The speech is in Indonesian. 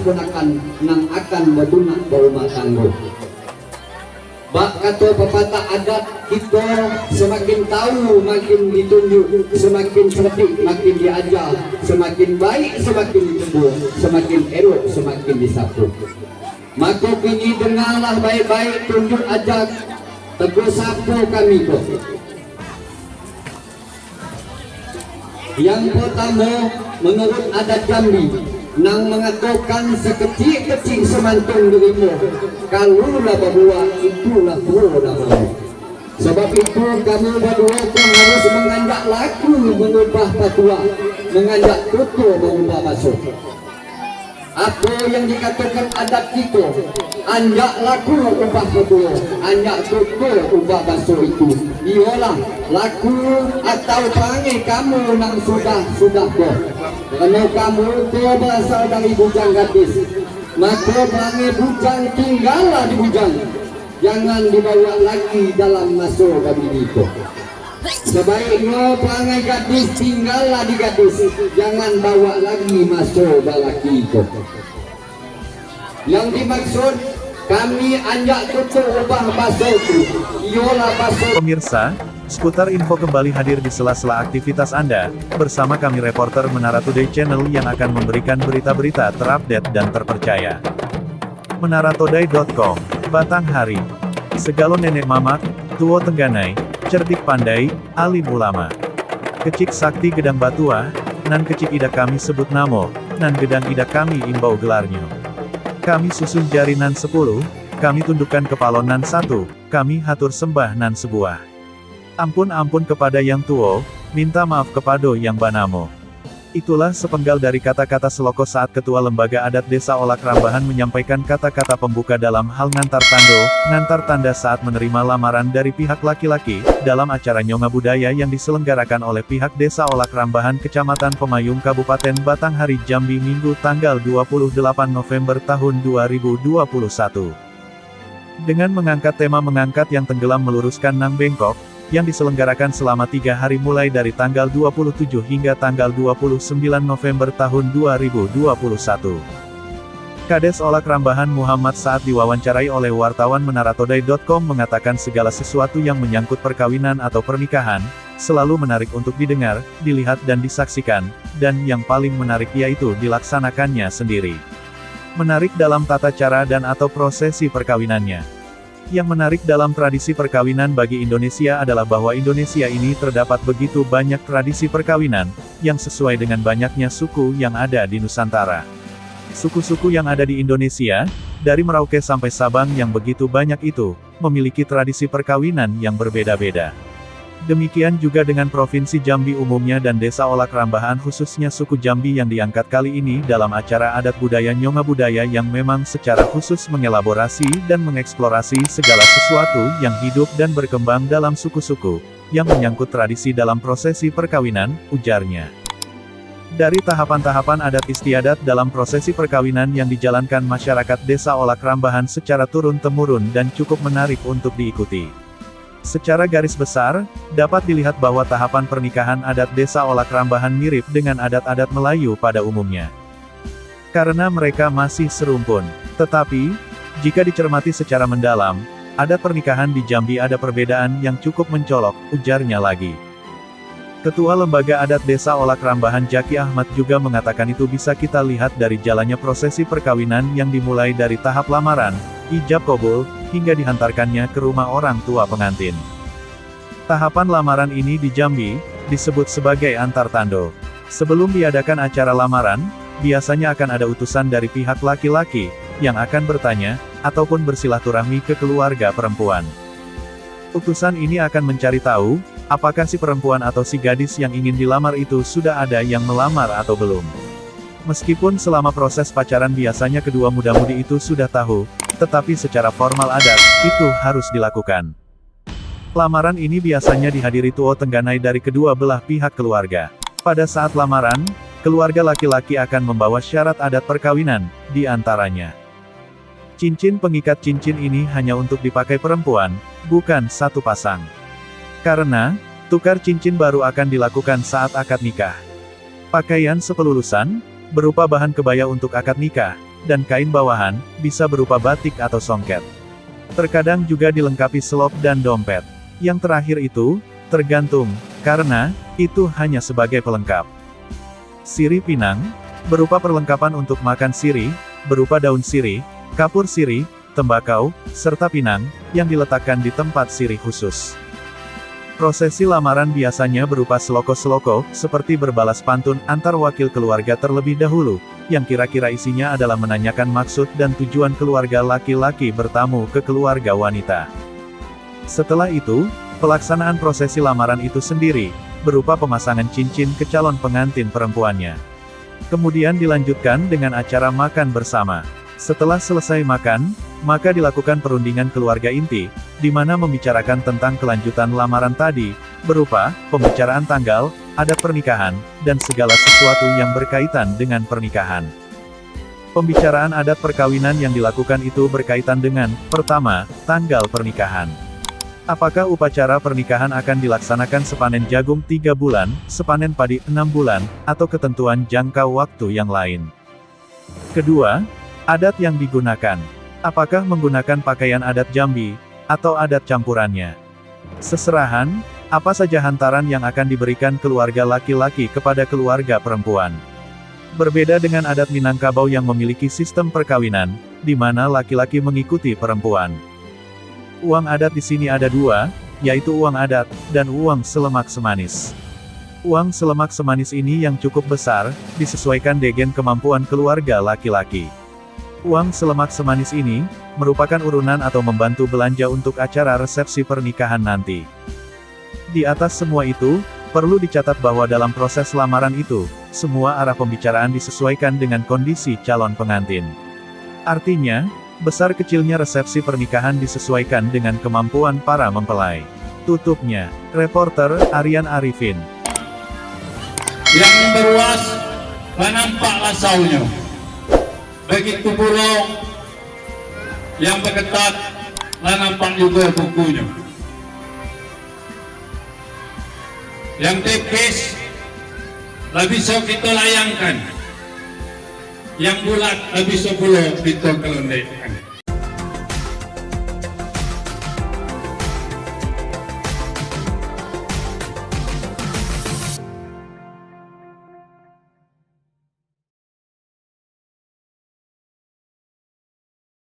ponakan nang akan bertunak berumah tangga. Bak kata pepatah adat kita semakin tahu makin ditunjuk, semakin cerdik makin diajar, semakin baik semakin ditegur, semakin elok semakin disapu. Maka kini dengarlah baik-baik tunjuk ajar tegur sapu kami kok. Yang pertama, menurut adat Jambi, nang mengatakan sekecil-kecil semantung dirimu, kalulah berdua itulah dah mau. Sebab itu kamu berdua pun harus mengajak laku mengubah patua, mengajak tutur mengubah basuh. Apa yang dikatakan adat kita, anjak laku ubah patua, anjak tutur ubah basuh itu, ialah laku atau perangai kamu nang sudah kok. Karena kamu itu berasal dari bujang gadis, maka perangai bujang tinggallah di bujang, jangan dibawa lagi dalam masuk kabin itu. Sebaiknya perangai gadis tinggallah di gadis, jangan bawa lagi masuk lelaki itu. Yang dimaksud kami anjak tutur ubah basuh itu, ialah basuh. Pemirsa, seputar info kembali hadir di sela-sela aktivitas Anda, bersama kami reporter Menara Today Channel yang akan memberikan berita-berita terupdate dan terpercaya. Menaratodai.com, Batanghari. Segalo nenek mamak, tuo tengganai, cerdik pandai, alim ulama. Kecik sakti gedang batua, nan kecik ida kami sebut namo, nan gedang ida kami imbau gelarnyo. Kami susun jari nan 10, kami tundukkan kepala nan 1, kami hatur sembah nan sebuah. Ampun-ampun kepada yang tuo, minta maaf kepada yang banamo. Itulah sepenggal dari kata-kata seloko saat Ketua Lembaga Adat Desa Olak Rambahan menyampaikan kata-kata pembuka dalam hal ngantar tanda saat menerima lamaran dari pihak laki-laki, dalam acara Nyonga Budaya yang diselenggarakan oleh pihak Desa Olak Rambahan Kecamatan Pemayung Kabupaten Batanghari Jambi Minggu tanggal 28 November tahun 2021. Dengan mengangkat tema mengangkat yang tenggelam meluruskan nang bengkok, yang diselenggarakan selama 3 hari mulai dari tanggal 27 hingga tanggal 29 November tahun 2021. Kades Olak Rambahan Muhammad saat diwawancarai oleh wartawan Menaratodai.com mengatakan segala sesuatu yang menyangkut perkawinan atau pernikahan, selalu menarik untuk didengar, dilihat dan disaksikan, dan yang paling menarik yaitu dilaksanakannya sendiri. Menarik dalam tata cara dan atau prosesi perkawinannya. Yang menarik dalam tradisi perkawinan bagi Indonesia adalah bahwa Indonesia ini terdapat begitu banyak tradisi perkawinan, yang sesuai dengan banyaknya suku yang ada di Nusantara. Suku-suku yang ada di Indonesia, dari Merauke sampai Sabang yang begitu banyak itu, memiliki tradisi perkawinan yang berbeda-beda. Demikian juga dengan Provinsi Jambi umumnya dan Desa Olak Rambahan khususnya suku Jambi yang diangkat kali ini dalam acara adat budaya Nyonga Budaya yang memang secara khusus mengelaborasi dan mengeksplorasi segala sesuatu yang hidup dan berkembang dalam suku-suku, yang menyangkut tradisi dalam prosesi perkawinan, ujarnya. Dari tahapan-tahapan adat istiadat dalam prosesi perkawinan yang dijalankan masyarakat Desa Olak Rambahan secara turun-temurun dan cukup menarik untuk diikuti. Secara garis besar, dapat dilihat bahwa tahapan pernikahan adat Desa Olak Rambahan mirip dengan adat-adat Melayu pada umumnya. Karena mereka masih serumpun. Tetapi, jika dicermati secara mendalam, adat pernikahan di Jambi ada perbedaan yang cukup mencolok, ujarnya lagi. Ketua Lembaga Adat Desa Olak Rambahan Jaki Ahmad juga mengatakan itu bisa kita lihat dari jalannya prosesi perkawinan yang dimulai dari tahap lamaran, ijab kabul, hingga dihantarkannya ke rumah orang tua pengantin. Tahapan lamaran ini di Jambi, disebut sebagai antar tando. Sebelum diadakan acara lamaran, biasanya akan ada utusan dari pihak laki-laki, yang akan bertanya, ataupun bersilaturahmi ke keluarga perempuan. Utusan ini akan mencari tahu, apakah si perempuan atau si gadis yang ingin dilamar itu sudah ada yang melamar atau belum. Meskipun selama proses pacaran biasanya kedua muda-mudi itu sudah tahu, tetapi secara formal adat, itu harus dilakukan. Lamaran ini biasanya dihadiri tuo tengganai dari kedua belah pihak keluarga. Pada saat lamaran, keluarga laki-laki akan membawa syarat adat perkawinan, di antaranya. Cincin pengikat cincin ini hanya untuk dipakai perempuan, bukan satu pasang. Karena, tukar cincin baru akan dilakukan saat akad nikah. Pakaian sepelulusan, berupa bahan kebaya untuk akad nikah, dan kain bawahan, bisa berupa batik atau songket. Terkadang juga dilengkapi selop dan dompet. Yang terakhir itu, tergantung, karena itu hanya sebagai pelengkap. Sirih pinang, berupa perlengkapan untuk makan sirih, berupa daun sirih, kapur sirih, tembakau, serta pinang, yang diletakkan di tempat sirih khusus. Prosesi lamaran biasanya berupa seloko-seloko, seperti berbalas pantun antar wakil keluarga terlebih dahulu, yang kira-kira isinya adalah menanyakan maksud dan tujuan keluarga laki-laki bertamu ke keluarga wanita. Setelah itu, pelaksanaan prosesi lamaran itu sendiri, berupa pemasangan cincin ke calon pengantin perempuannya. Kemudian dilanjutkan dengan acara makan bersama. Setelah selesai makan, maka dilakukan perundingan keluarga inti, di mana membicarakan tentang kelanjutan lamaran tadi, berupa pembicaraan tanggal, adat pernikahan, dan segala sesuatu yang berkaitan dengan pernikahan. Pembicaraan adat perkawinan yang dilakukan itu berkaitan dengan, pertama, tanggal pernikahan. Apakah upacara pernikahan akan dilaksanakan sepanen jagung 3 bulan, sepanen padi 6 bulan, atau ketentuan jangka waktu yang lain? Kedua, adat yang digunakan. Apakah menggunakan pakaian adat Jambi, atau adat campurannya? Seserahan, apa saja hantaran yang akan diberikan keluarga laki-laki kepada keluarga perempuan? Berbeda dengan adat Minangkabau yang memiliki sistem perkawinan, di mana laki-laki mengikuti perempuan. Uang adat di sini ada dua, yaitu uang adat, dan uang selemak semanis. Uang selemak semanis ini yang cukup besar, disesuaikan dengan kemampuan keluarga laki-laki. Uang selemak semanis ini, merupakan urunan atau membantu belanja untuk acara resepsi pernikahan nanti. Di atas semua itu, perlu dicatat bahwa dalam proses lamaran itu, semua arah pembicaraan disesuaikan dengan kondisi calon pengantin. Artinya, besar kecilnya resepsi pernikahan disesuaikan dengan kemampuan para mempelai. Tutupnya, reporter Aryan Arifin. Yang memperluas, menampaklah saunya. Begitu pula yang berketat, nampak juga bukunya. Yang tipis, lebih bisa kita layangkan. Yang bulat, lebih bisa pula kita kelendekkan.